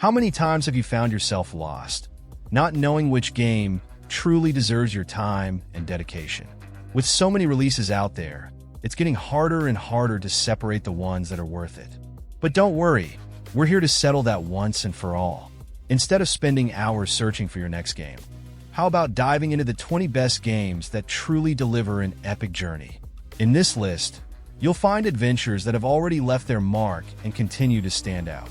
How many times have you found yourself lost, not knowing which game truly deserves your time and dedication? With so many releases out there, it's getting harder and harder to separate the ones that are worth it. But don't worry, we're here to settle that once and for all. Instead of spending hours searching for your next game, how about diving into the 20 best games that truly deliver an epic journey? In this list, you'll find adventures that have already left their mark and continue to stand out.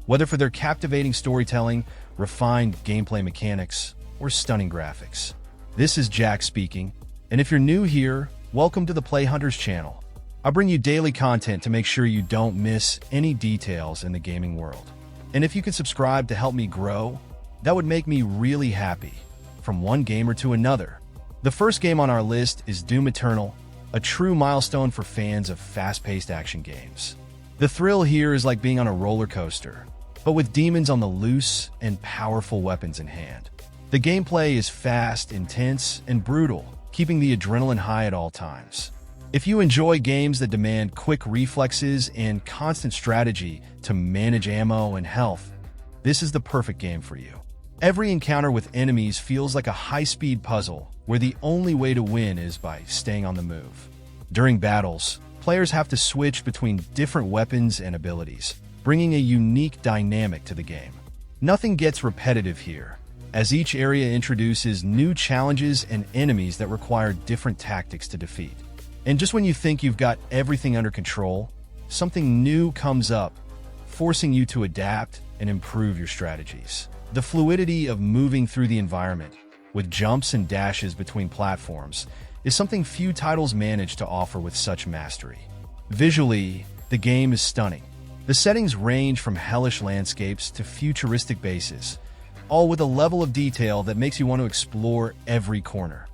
Whether for their captivating storytelling, refined gameplay mechanics, or stunning graphics. This is Jack speaking, and if you're new here, welcome to the Play Hunters channel. I bring you daily content to make sure you don't miss any details in the gaming world. And if you could subscribe to help me grow, that would make me really happy. From one gamer to another. The first game on our list is Doom Eternal, a true milestone for fans of fast-paced action games. The thrill here is like being on a roller coaster, but with demons on the loose and powerful weapons in hand. The gameplay is fast, intense, and brutal, keeping the adrenaline high at all times. If you enjoy games that demand quick reflexes and constant strategy to manage ammo and health, this is the perfect game for you. Every encounter with enemies feels like a high-speed puzzle where the only way to win is by staying on the move. During battles, players have to switch between different weapons and abilities, bringing a unique dynamic to the game. Nothing gets repetitive here, as each area introduces new challenges and enemies that require different tactics to defeat. And just when you think you've got everything under control, something new comes up, forcing you to adapt and improve your strategies. The fluidity of moving through the environment, with jumps and dashes between platforms, is something few titles manage to offer with such mastery. Visually, the game is stunning. The settings range from hellish landscapes to futuristic bases, all with a level of detail that makes you want to explore every corner,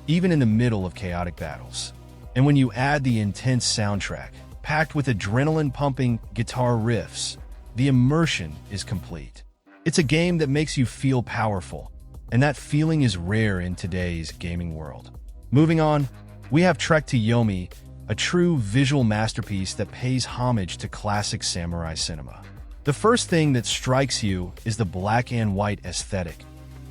even in the middle of chaotic battles. And when you add the intense soundtrack, packed with adrenaline-pumping guitar riffs, the immersion is complete. It's a game that makes you feel powerful, and that feeling is rare in today's gaming world. Moving on, we have Trek to Yomi, a true visual masterpiece that pays homage to classic samurai cinema. The first thing that strikes you is the black and white aesthetic,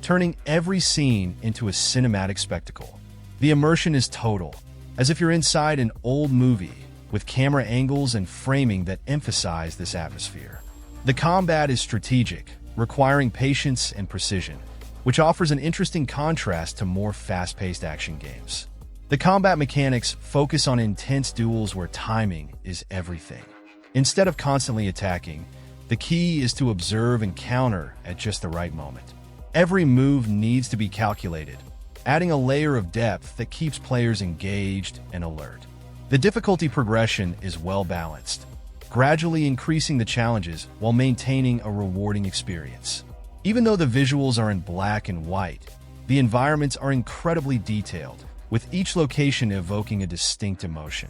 turning every scene into a cinematic spectacle. The immersion is total, as if you're inside an old movie, with camera angles and framing that emphasize this atmosphere. The combat is strategic, requiring patience and precision, which offers an interesting contrast to more fast-paced action games. The combat mechanics focus on intense duels where timing is everything. Instead of constantly attacking, the key is to observe and counter at just the right moment. Every move needs to be calculated, adding a layer of depth that keeps players engaged and alert. The difficulty progression is well balanced, gradually increasing the challenges while maintaining a rewarding experience. Even though the visuals are in black and white, the environments are incredibly detailed, with each location evoking a distinct emotion.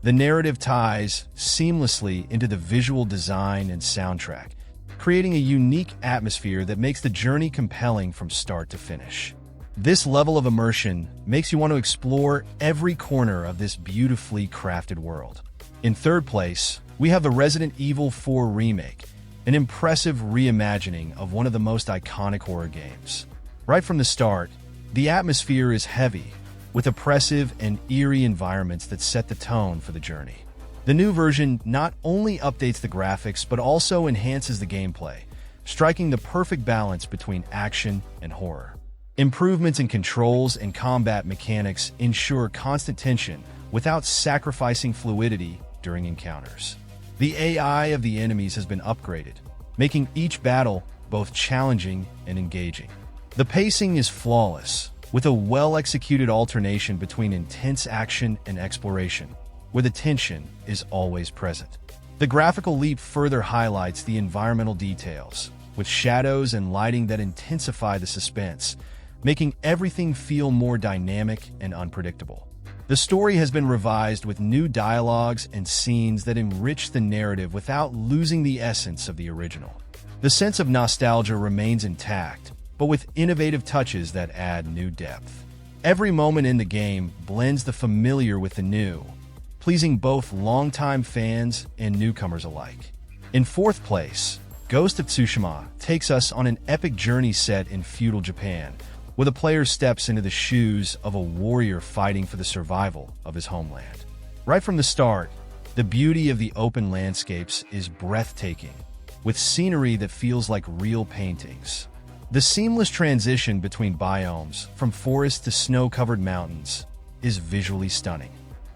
The narrative ties seamlessly into the visual design and soundtrack, creating a unique atmosphere that makes the journey compelling from start to finish. This level of immersion makes you want to explore every corner of this beautifully crafted world. In third place, we have the Resident Evil 4 Remake, an impressive reimagining of one of the most iconic horror games. Right from the start, the atmosphere is heavy, with oppressive and eerie environments that set the tone for the journey. The new version not only updates the graphics but also enhances the gameplay, striking the perfect balance between action and horror. Improvements in controls and combat mechanics ensure constant tension without sacrificing fluidity during encounters. The AI of the enemies has been upgraded, making each battle both challenging and engaging. The pacing is flawless, with a well-executed alternation between intense action and exploration, where the tension is always present. The graphical leap further highlights the environmental details, with shadows and lighting that intensify the suspense, making everything feel more dynamic and unpredictable. The story has been revised with new dialogues and scenes that enrich the narrative without losing the essence of the original. The sense of nostalgia remains intact, but with innovative touches that add new depth. Every moment in the game blends the familiar with the new, pleasing both longtime fans and newcomers alike. In fourth place, Ghost of Tsushima takes us on an epic journey set in feudal Japan, where the player steps into the shoes of a warrior fighting for the survival of his homeland. Right from the start, the beauty of the open landscapes is breathtaking, with scenery that feels like real paintings. The seamless transition between biomes, from forest to snow-covered mountains, is visually stunning.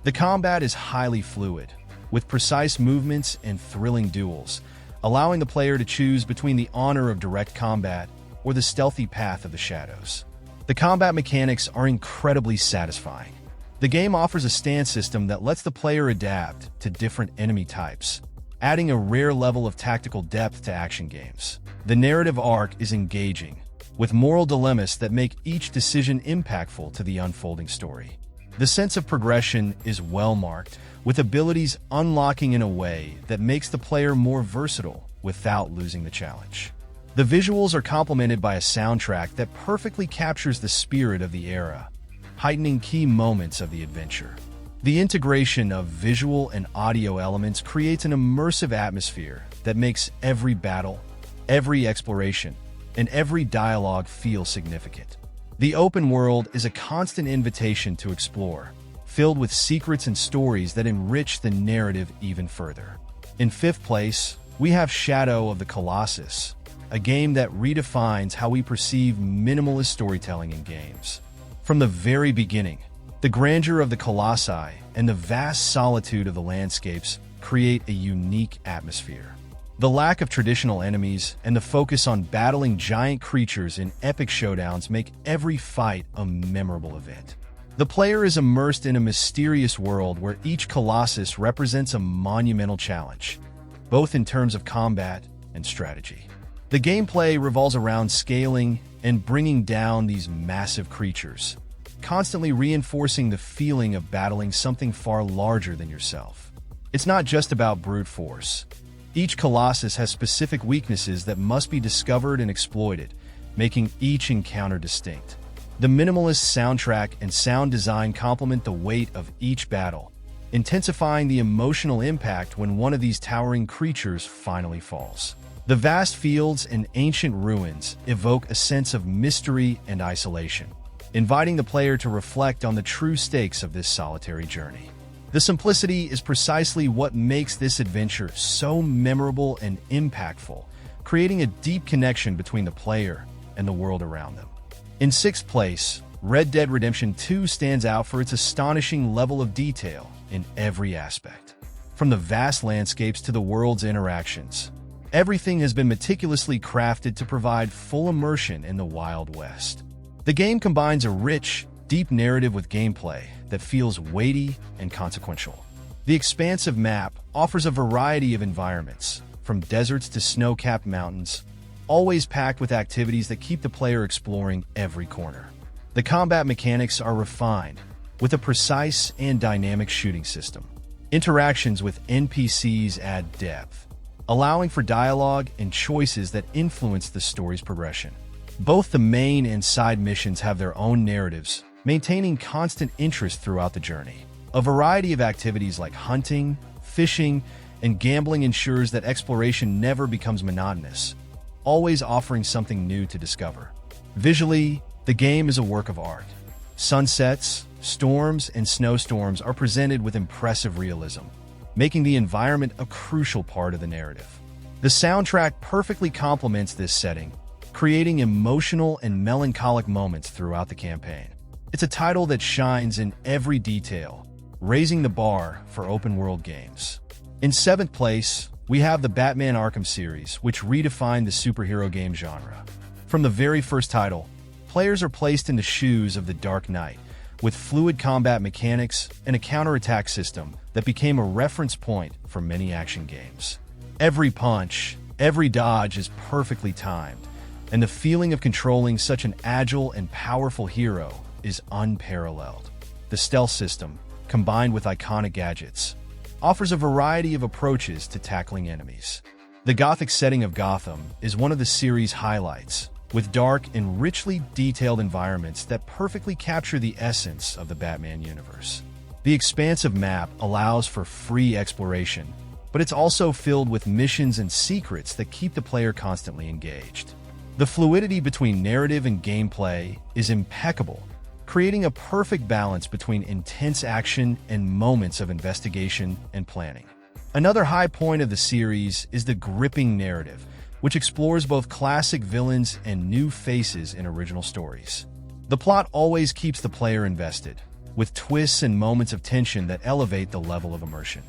The combat is highly fluid, with precise movements and thrilling duels, allowing the player to choose between the honor of direct combat or the stealthy path of the shadows. The combat mechanics are incredibly satisfying. The game offers a stance system that lets the player adapt to different enemy types, adding a rare level of tactical depth to action games. The narrative arc is engaging, with moral dilemmas that make each decision impactful to the unfolding story. The sense of progression is well marked, with abilities unlocking in a way that makes the player more versatile without losing the challenge. The visuals are complemented by a soundtrack that perfectly captures the spirit of the era, heightening key moments of the adventure. The integration of visual and audio elements creates an immersive atmosphere that makes every battle, every exploration, and every dialogue feel significant. The open world is a constant invitation to explore, filled with secrets and stories that enrich the narrative even further. In fifth place, we have Shadow of the Colossus, a game that redefines how we perceive minimalist storytelling in games. From the very beginning, the grandeur of the colossi and the vast solitude of the landscapes create a unique atmosphere. The lack of traditional enemies and the focus on battling giant creatures in epic showdowns make every fight a memorable event. The player is immersed in a mysterious world where each colossus represents a monumental challenge, both in terms of combat and strategy. The gameplay revolves around scaling and bringing down these massive creatures, constantly reinforcing the feeling of battling something far larger than yourself. It's not just about brute force. Each colossus has specific weaknesses that must be discovered and exploited, making each encounter distinct. The minimalist soundtrack and sound design complement the weight of each battle, intensifying the emotional impact when one of these towering creatures finally falls. The vast fields and ancient ruins evoke a sense of mystery and isolation, inviting the player to reflect on the true stakes of this solitary journey. The simplicity is precisely what makes this adventure so memorable and impactful, creating a deep connection between the player and the world around them. In sixth place, Red Dead Redemption 2 stands out for its astonishing level of detail in every aspect. From the vast landscapes to the world's interactions, everything has been meticulously crafted to provide full immersion in the Wild West. The game combines a rich, deep narrative with gameplay that feels weighty and consequential. The expansive map offers a variety of environments, from deserts to snow-capped mountains, always packed with activities that keep the player exploring every corner. The combat mechanics are refined, with a precise and dynamic shooting system. Interactions with NPCs add depth, allowing for dialogue and choices that influence the story's progression. Both the main and side missions have their own narratives, maintaining constant interest throughout the journey. A variety of activities like hunting, fishing, and gambling ensures that exploration never becomes monotonous, always offering something new to discover. Visually, the game is a work of art. Sunsets, storms, and snowstorms are presented with impressive realism, making the environment a crucial part of the narrative. The soundtrack perfectly complements this setting, creating emotional and melancholic moments throughout the campaign. It's a title that shines in every detail, raising the bar for open-world games. In seventh place, we have the Batman Arkham series, which redefined the superhero game genre. From the very first title, players are placed in the shoes of the Dark Knight, with fluid combat mechanics and a counterattack system that became a reference point for many action games. Every punch, every dodge is perfectly timed, and the feeling of controlling such an agile and powerful hero is unparalleled. The stealth system, combined with iconic gadgets, offers a variety of approaches to tackling enemies. The Gothic setting of Gotham is one of the series' highlights, with dark and richly detailed environments that perfectly capture the essence of the Batman universe. The expansive map allows for free exploration, but it's also filled with missions and secrets that keep the player constantly engaged. The fluidity between narrative and gameplay is impeccable, creating a perfect balance between intense action and moments of investigation and planning. Another high point of the series is the gripping narrative, which explores both classic villains and new faces in original stories. The plot always keeps the player invested, with twists and moments of tension that elevate the level of immersion.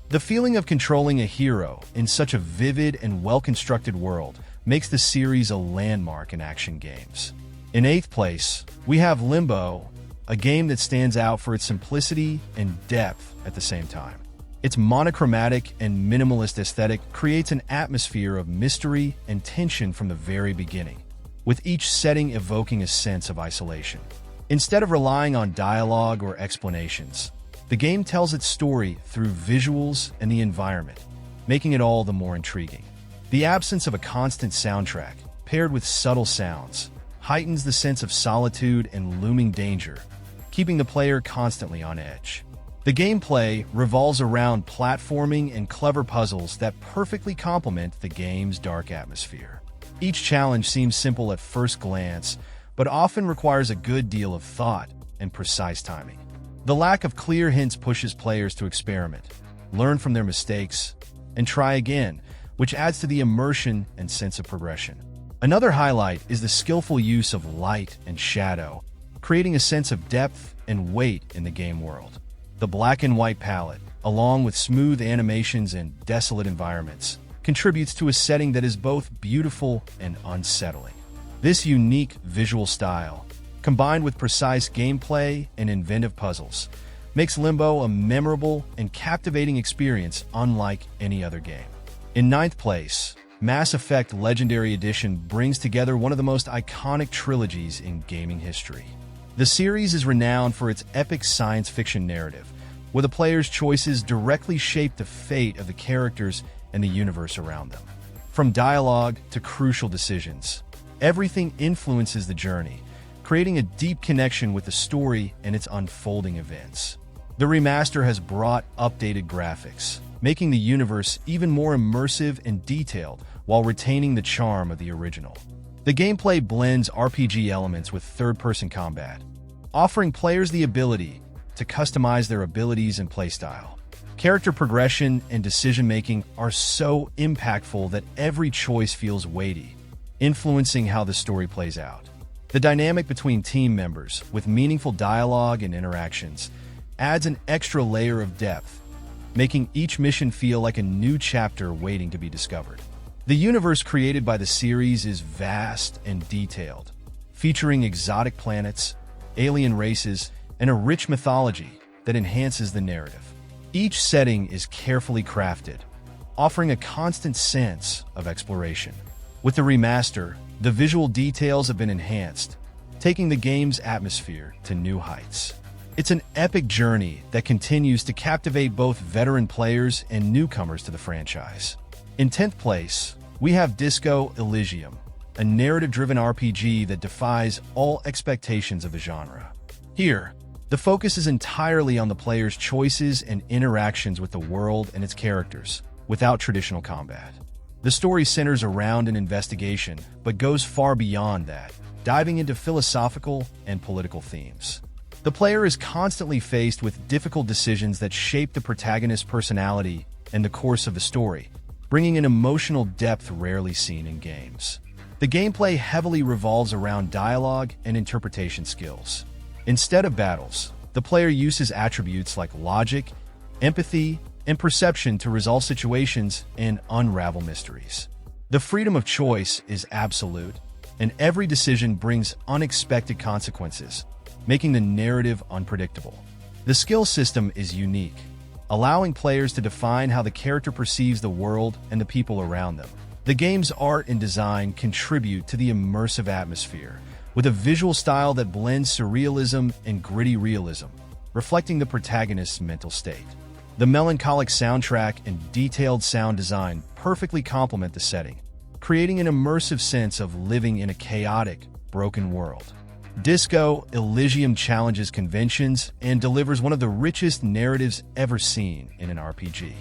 The feeling of controlling a hero in such a vivid and well-constructed world makes the series a landmark in action games. In 8th place, we have Limbo, a game that stands out for its simplicity and depth at the same time. Its monochromatic and minimalist aesthetic creates an atmosphere of mystery and tension from the very beginning, with each setting evoking a sense of isolation. Instead of relying on dialogue or explanations, the game tells its story through visuals and the environment, making it all the more intriguing. The absence of a constant soundtrack, paired with subtle sounds, heightens the sense of solitude and looming danger, keeping the player constantly on edge. The gameplay revolves around platforming and clever puzzles that perfectly complement the game's dark atmosphere. Each challenge seems simple at first glance, but often requires a good deal of thought and precise timing. The lack of clear hints pushes players to experiment, learn from their mistakes, and try again, which adds to the immersion and sense of progression. Another highlight is the skillful use of light and shadow, creating a sense of depth and weight in the game world. The black and white palette, along with smooth animations and desolate environments, contributes to a setting that is both beautiful and unsettling. This unique visual style, combined with precise gameplay and inventive puzzles, makes Limbo a memorable and captivating experience unlike any other game. In 9th place, Mass Effect Legendary Edition brings together one of the most iconic trilogies in gaming history. The series is renowned for its epic science fiction narrative, where the player's choices directly shape the fate of the characters and the universe around them. From dialogue to crucial decisions, everything influences the journey, creating a deep connection with the story and its unfolding events. The remaster has brought updated graphics, making the universe even more immersive and detailed while retaining the charm of the original. The gameplay blends RPG elements with third-person combat, offering players the ability to customize their abilities and playstyle. Character progression and decision-making are so impactful that every choice feels weighty, influencing how the story plays out. The dynamic between team members, with meaningful dialogue and interactions, adds an extra layer of depth, making each mission feel like a new chapter waiting to be discovered. The universe created by the series is vast and detailed, featuring exotic planets, alien races, and a rich mythology that enhances the narrative. Each setting is carefully crafted, offering a constant sense of exploration. With the remaster, the visual details have been enhanced, taking the game's atmosphere to new heights. It's an epic journey that continues to captivate both veteran players and newcomers to the franchise. In 10th place, we have Disco Elysium, a narrative-driven RPG that defies all expectations of the genre. Here, the focus is entirely on the player's choices and interactions with the world and its characters, without traditional combat. The story centers around an investigation, but goes far beyond that, diving into philosophical and political themes. The player is constantly faced with difficult decisions that shape the protagonist's personality and the course of the story, bringing an emotional depth rarely seen in games. The gameplay heavily revolves around dialogue and interpretation skills. Instead of battles, the player uses attributes like logic, empathy, and perception to resolve situations and unravel mysteries. The freedom of choice is absolute, and every decision brings unexpected consequences, making the narrative unpredictable. The skill system is unique, allowing players to define how the character perceives the world and the people around them. The game's art and design contribute to the immersive atmosphere, with a visual style that blends surrealism and gritty realism, reflecting the protagonist's mental state. The melancholic soundtrack and detailed sound design perfectly complement the setting, creating an immersive sense of living in a chaotic, broken world. Disco Elysium challenges conventions and delivers one of the richest narratives ever seen in an RPG.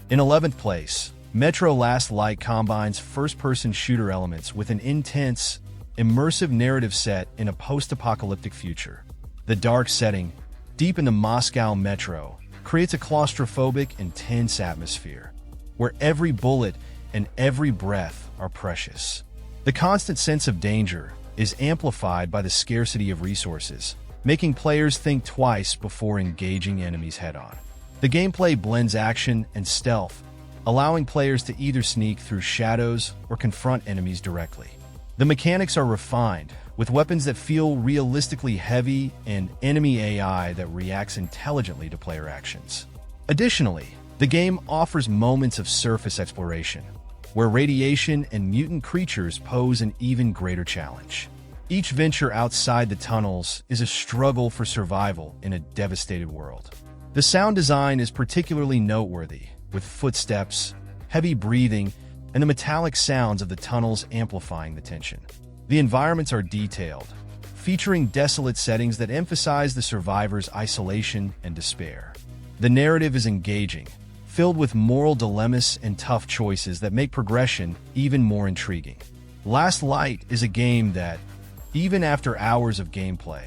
In 11th place, Metro Last Light combines first-person shooter elements with an intense, immersive narrative set in a post-apocalyptic future. The dark setting, deep in the Moscow metro, creates a claustrophobic, intense atmosphere, where every bullet and every breath are precious. The constant sense of danger is amplified by the scarcity of resources, making players think twice before engaging enemies head-on. The gameplay blends action and stealth, allowing players to either sneak through shadows or confront enemies directly. The mechanics are refined, with weapons that feel realistically heavy and enemy AI that reacts intelligently to player actions. Additionally, the game offers moments of surface exploration, where radiation and mutant creatures pose an even greater challenge. Each venture outside the tunnels is a struggle for survival in a devastated world. The sound design is particularly noteworthy, with footsteps, heavy breathing, and the metallic sounds of the tunnels amplifying the tension. The environments are detailed, featuring desolate settings that emphasize the survivor's isolation and despair. The narrative is engaging, filled with moral dilemmas and tough choices that make progression even more intriguing. Last Light is a game that, even after hours of gameplay,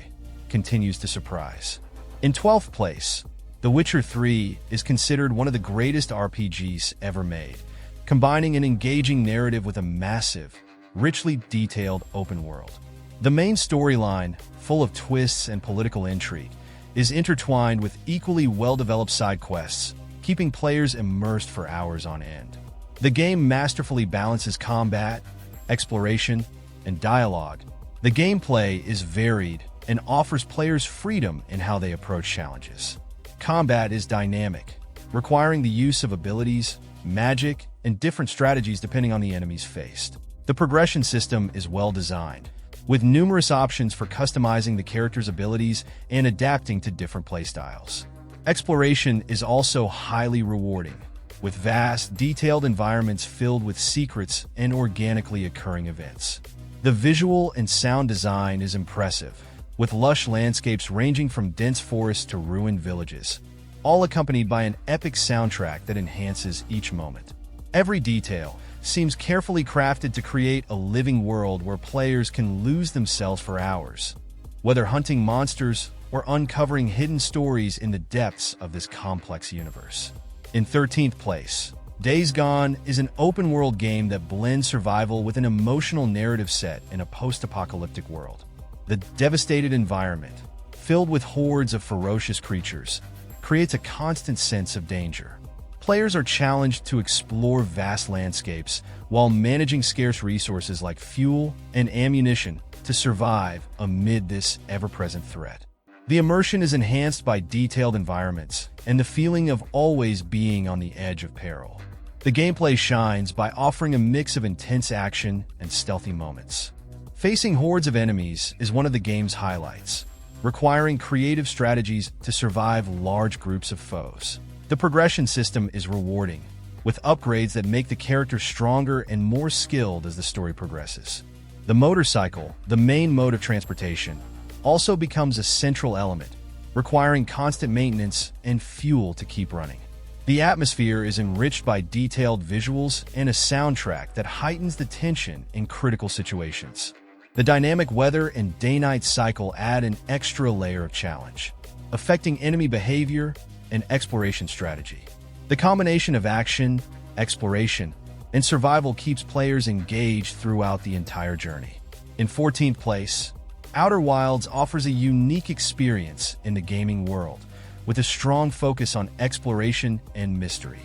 continues to surprise. In 12th place, The Witcher 3 is considered one of the greatest RPGs ever made, combining an engaging narrative with a massive, richly detailed open world. The main storyline, full of twists and political intrigue, is intertwined with equally well-developed side quests, keeping players immersed for hours on end. The game masterfully balances combat, exploration, and dialogue. The gameplay is varied and offers players freedom in how they approach challenges. Combat is dynamic, requiring the use of abilities, magic, and different strategies depending on the enemies faced. The progression system is well designed, with numerous options for customizing the character's abilities and adapting to different playstyles. Exploration is also highly rewarding, with vast, detailed environments filled with secrets and organically occurring events. The visual and sound design is impressive, with lush landscapes ranging from dense forests to ruined villages, all accompanied by an epic soundtrack that enhances each moment. Every detail seems carefully crafted to create a living world where players can lose themselves for hours, whether hunting monsters or uncovering hidden stories in the depths of this complex universe. In 13th place, Days Gone is an open-world game that blends survival with an emotional narrative set in a post-apocalyptic world. The devastated environment, filled with hordes of ferocious creatures, creates a constant sense of danger. Players are challenged to explore vast landscapes while managing scarce resources like fuel and ammunition to survive amid this ever-present threat. The immersion is enhanced by detailed environments and the feeling of always being on the edge of peril. The gameplay shines by offering a mix of intense action and stealthy moments. Facing hordes of enemies is one of the game's highlights, requiring creative strategies to survive large groups of foes. The progression system is rewarding, with upgrades that make the character stronger and more skilled as the story progresses. The motorcycle, the main mode of transportation, also becomes a central element, requiring constant maintenance and fuel to keep running. The atmosphere is enriched by detailed visuals and a soundtrack that heightens the tension in critical situations. The dynamic weather and day-night cycle add an extra layer of challenge, affecting enemy behavior and exploration strategy. The combination of action, exploration, and survival keeps players engaged throughout the entire journey. In 14th place, Outer Wilds offers a unique experience in the gaming world, with a strong focus on exploration and mystery.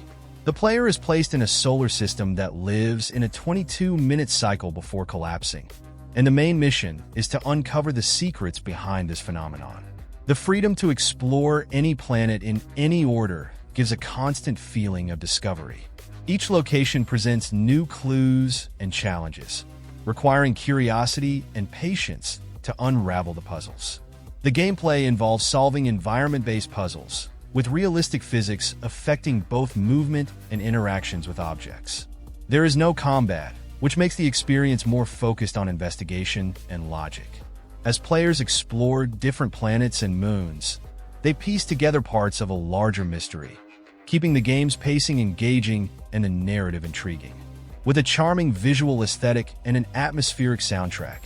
The player is placed in a solar system that lives in a 22-minute cycle before collapsing, and the main mission is to uncover the secrets behind this phenomenon. The freedom to explore any planet in any order gives a constant feeling of discovery. Each location presents new clues and challenges, requiring curiosity and patience to unravel the puzzles. The gameplay involves solving environment-based puzzles, with realistic physics affecting both movement and interactions with objects. There is no combat, which makes the experience more focused on investigation and logic. As players explore different planets and moons, they piece together parts of a larger mystery, keeping the game's pacing engaging and the narrative intriguing. With a charming visual aesthetic and an atmospheric soundtrack,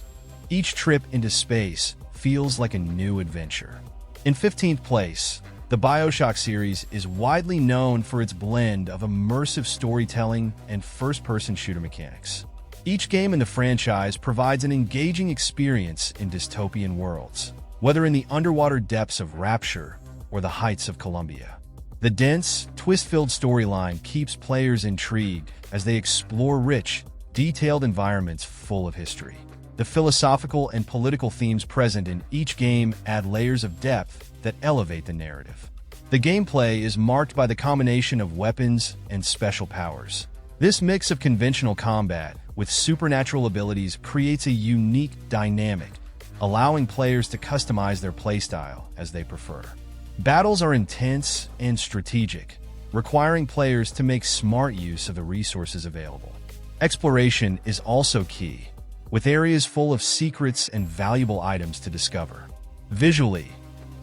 each trip into space feels like a new adventure. In 15th place, the Bioshock series is widely known for its blend of immersive storytelling and first-person shooter mechanics. Each game in the franchise provides an engaging experience in dystopian worlds, whether in the underwater depths of Rapture or the heights of Columbia. The dense, twist-filled storyline keeps players intrigued as they explore rich, detailed environments full of history. The philosophical and political themes present in each game add layers of depth that elevate the narrative. The gameplay is marked by the combination of weapons and special powers. This mix of conventional combat with supernatural abilities creates a unique dynamic, allowing players to customize their playstyle as they prefer. Battles are intense and strategic, requiring players to make smart use of the resources available. Exploration is also key, with areas full of secrets and valuable items to discover. Visually,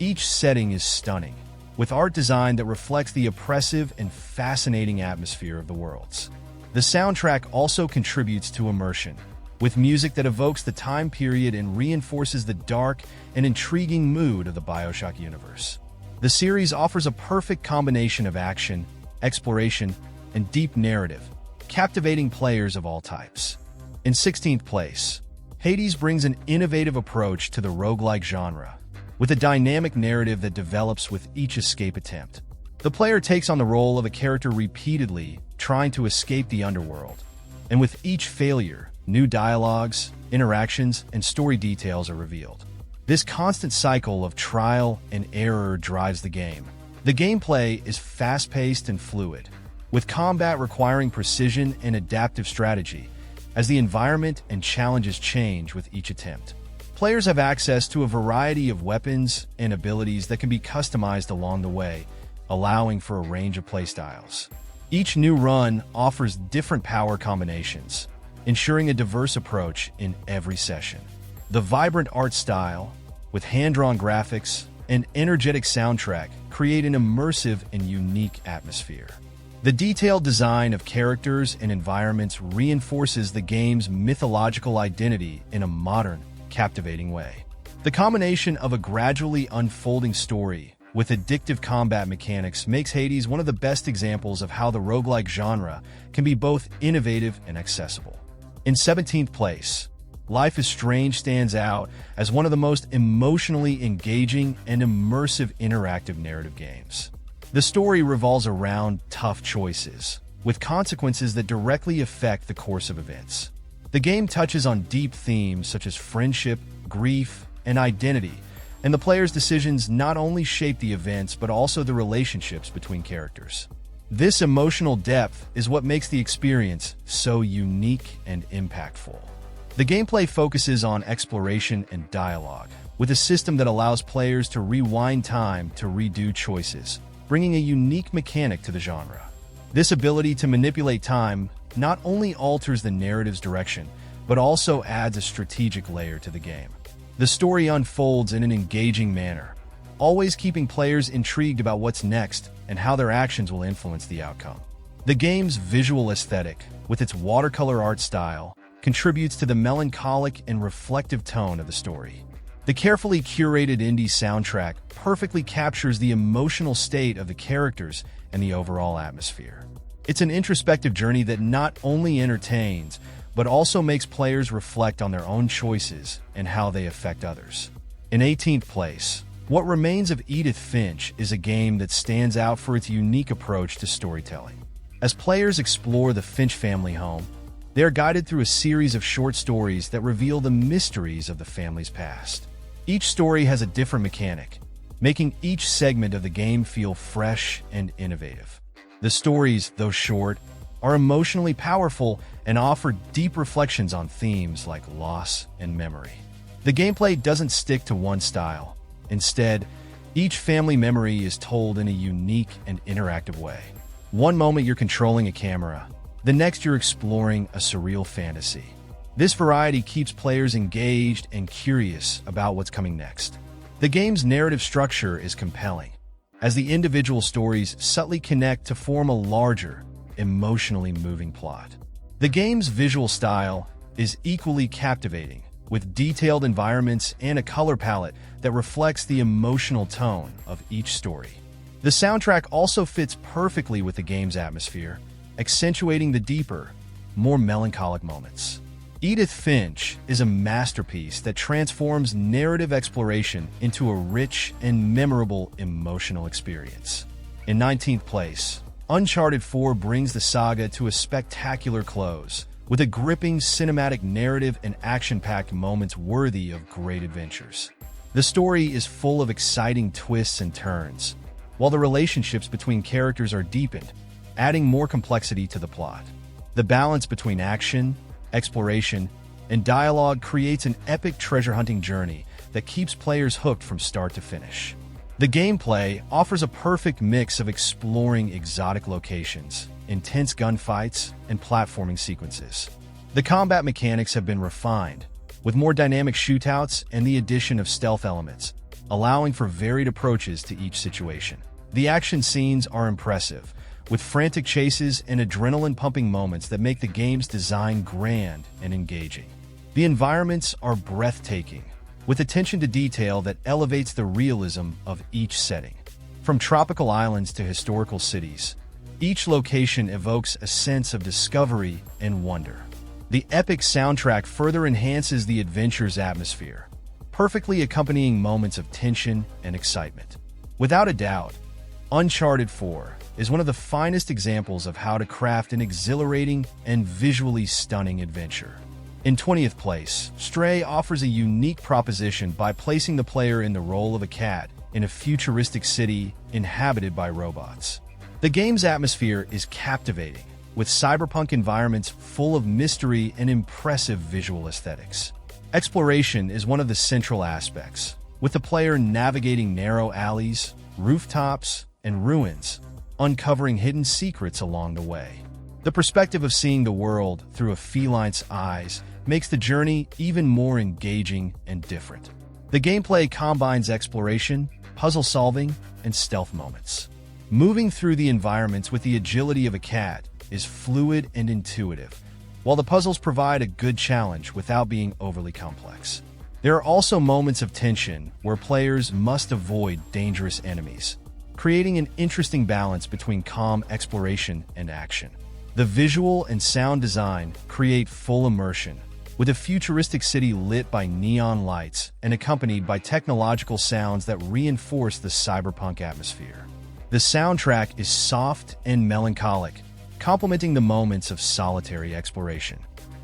each setting is stunning, with art design that reflects the oppressive and fascinating atmosphere of the worlds. The soundtrack also contributes to immersion, with music that evokes the time period and reinforces the dark and intriguing mood of the Bioshock universe. The series offers a perfect combination of action, exploration, and deep narrative, captivating players of all types. In 16th place, Hades brings an innovative approach to the roguelike genre, with a dynamic narrative that develops with each escape attempt. The player takes on the role of a character repeatedly trying to escape the underworld, and with each failure, new dialogues, interactions, and story details are revealed. This constant cycle of trial and error drives the game. The gameplay is fast-paced and fluid, with combat requiring precision and adaptive strategy, as the environment and challenges change with each attempt. Players have access to a variety of weapons and abilities that can be customized along the way, allowing for a range of playstyles. Each new run offers different power combinations, ensuring a diverse approach in every session. The vibrant art style, with hand-drawn graphics and energetic soundtrack, create an immersive and unique atmosphere. The detailed design of characters and environments reinforces the game's mythological identity in a modern, captivating way. The combination of a gradually unfolding story with addictive combat mechanics makes Hades one of the best examples of how the roguelike genre can be both innovative and accessible. In 17th place, Life is Strange stands out as one of the most emotionally engaging and immersive interactive narrative games. The story revolves around tough choices, with consequences that directly affect the course of events. The game touches on deep themes such as friendship, grief, and identity, and the player's decisions not only shape the events but also the relationships between characters. This emotional depth is what makes the experience so unique and impactful. The gameplay focuses on exploration and dialogue, with a system that allows players to rewind time to redo choices, bringing a unique mechanic to the genre. This ability to manipulate time not only alters the narrative's direction, but also adds a strategic layer to the game. The story unfolds in an engaging manner, always keeping players intrigued about what's next and how their actions will influence the outcome. The game's visual aesthetic, with its watercolor art style, contributes to the melancholic and reflective tone of the story. The carefully curated indie soundtrack perfectly captures the emotional state of the characters and the overall atmosphere. It's an introspective journey that not only entertains, but also makes players reflect on their own choices and how they affect others. In 18th place, What Remains of Edith Finch is a game that stands out for its unique approach to storytelling. As players explore the Finch family home, they are guided through a series of short stories that reveal the mysteries of the family's past. Each story has a different mechanic, making each segment of the game feel fresh and innovative. The stories, though short, are emotionally powerful and offer deep reflections on themes like loss and memory. The gameplay doesn't stick to one style. Instead, each family memory is told in a unique and interactive way. One moment you're controlling a camera, the next you're exploring a surreal fantasy. This variety keeps players engaged and curious about what's coming next. The game's narrative structure is compelling, as the individual stories subtly connect to form a larger, emotionally moving plot. The game's visual style is equally captivating, with detailed environments and a color palette that reflects the emotional tone of each story. The soundtrack also fits perfectly with the game's atmosphere, accentuating the deeper, more melancholic moments. Edith Finch is a masterpiece that transforms narrative exploration into a rich and memorable emotional experience. In 19th place, Uncharted 4 brings the saga to a spectacular close, with a gripping cinematic narrative and action-packed moments worthy of great adventures. The story is full of exciting twists and turns, while the relationships between characters are deepened, adding more complexity to the plot. The balance between action, exploration, and dialogue creates an epic treasure-hunting journey that keeps players hooked from start to finish. The gameplay offers a perfect mix of exploring exotic locations, intense gunfights, and platforming sequences. The combat mechanics have been refined, with more dynamic shootouts and the addition of stealth elements, allowing for varied approaches to each situation. The action scenes are impressive, with frantic chases and adrenaline-pumping moments that make the game's design grand and engaging. The environments are breathtaking, with attention to detail that elevates the realism of each setting. From tropical islands to historical cities, each location evokes a sense of discovery and wonder. The epic soundtrack further enhances the adventure's atmosphere, perfectly accompanying moments of tension and excitement. Without a doubt, Uncharted 4 is one of the finest examples of how to craft an exhilarating and visually stunning adventure. In 20th place, Stray offers a unique proposition by placing the player in the role of a cat in a futuristic city inhabited by robots. The game's atmosphere is captivating, with cyberpunk environments full of mystery and impressive visual aesthetics. Exploration is one of the central aspects, with the player navigating narrow alleys, rooftops, and ruins, uncovering hidden secrets along the way. The perspective of seeing the world through a feline's eyes makes the journey even more engaging and different. The gameplay combines exploration, puzzle solving, and stealth moments. Moving through the environments with the agility of a cat is fluid and intuitive, while the puzzles provide a good challenge without being overly complex. There are also moments of tension where players must avoid dangerous enemies, creating an interesting balance between calm exploration and action. The visual and sound design create full immersion, with a futuristic city lit by neon lights and accompanied by technological sounds that reinforce the cyberpunk atmosphere. The soundtrack is soft and melancholic, complementing the moments of solitary exploration.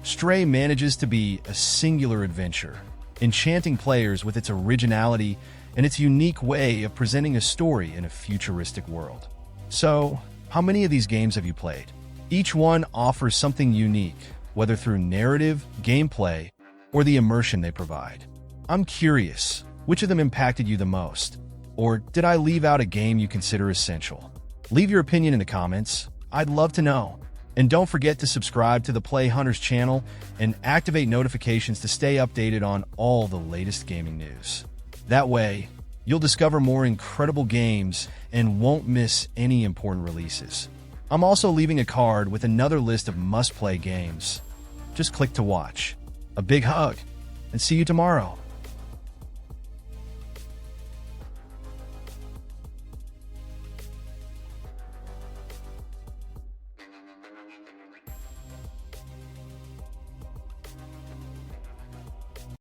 Stray manages to be a singular adventure, enchanting players with its originality and its unique way of presenting a story in a futuristic world. So, how many of these games have you played? Each one offers something unique, whether through narrative, gameplay, or the immersion they provide. I'm curious, which of them impacted you the most? Or did I leave out a game you consider essential? Leave your opinion in the comments. I'd love to know. And don't forget to subscribe to the Play Hunters channel and activate notifications to stay updated on all the latest gaming news. That way, you'll discover more incredible games and won't miss any important releases. I'm also leaving a card with another list of must-play games. Just click to watch. A big hug, and see you tomorrow.